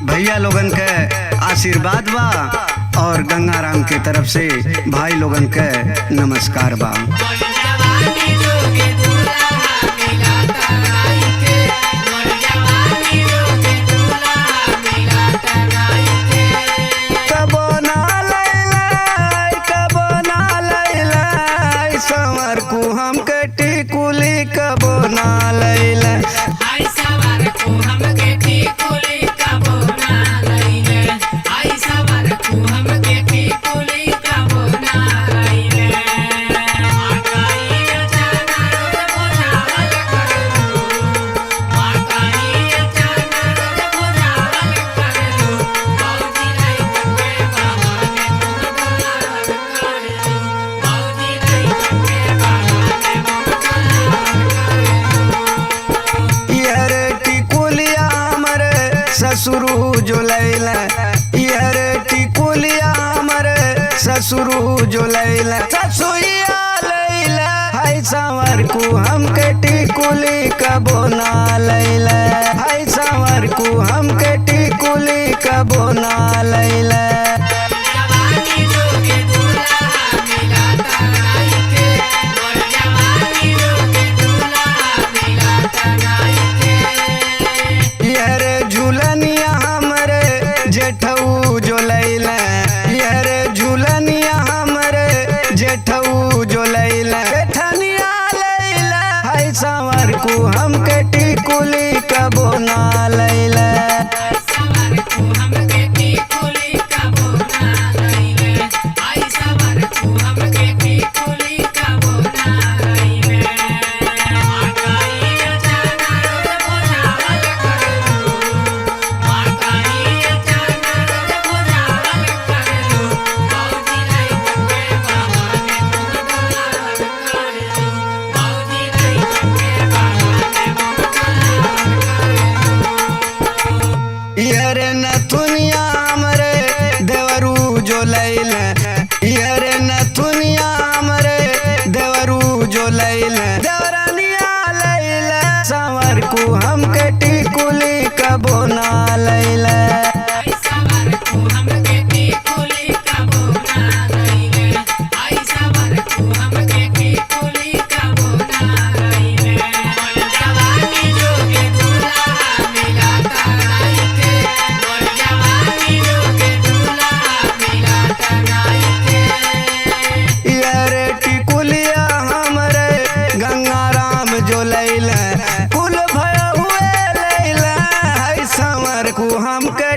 भैया लोगन के आशीर्वाद बा और गंगाराम के तरफ से भाई लोगन के नमस्कार बा। संवर को हम कटी कुली कबो ना लैला, आई सवार को हम कटी कुली कबो ना लैला, आई सवार को हम कटी कुली कबो ना लैला। माकाई अचाना रोज बुझावल करू, माकाई अचाना रोज बुझावल करू, मौजी लाई के बहाने मुंह डोलावल करू, मौजी लाई के बहाने मुंह डोलावल करू। यार टिकुलिया हमरे ससुरु जो लैला, यार टिकुलिया हमरे ससुरु जो लैला, ससुइया लैला हाय संवर को हम के टिकुली कबो ना लैला, हाय संवर को हम के टिकुली कबो ना लैला। जवानी जोगे दूल्हा मिला तनाई के, मोर जवानी जोगे दूल्हा मिला तनाई के। यार झूलनिया हमरे जेठऊ जो लैला, यार झूलनिया हमरे जेठऊ जो लैला, जेठनिया लैला हाय संवर को हम के टिकुली कबो ना लैला। सवार को हम कटी कुली कबो ना लैला, आई सवार को हम कटी कुली कबो ना लैला। माकाई अचाना रोज बुझावल करू, माकाई अचाना रोज बुझावल करू, मौजी लाई के बहाने मुंह डोलावल करू, मौजी लाई के बहाने मुंह डोलावल करू। यार नथुनिया हमरे देवरू जो लैला, यार नथुनिया हमरे देवरू जो लैला, देवरानिया लैला संवर को हम के टिकुली कबो ना लैला। आई सवार को हम कटी कुली कबो ना लैला, आई सवार को हम कटी कुली कबो ना लैला। मोर जवानी जोगे दूल्हा मिला तनाई के, मोर जवानी जोगे दूल्हा मिला तनाई के। यार टिकुलिया हमरे गंगाराम जो लैला, कुल भय हुए लैला हाय संवर को हम के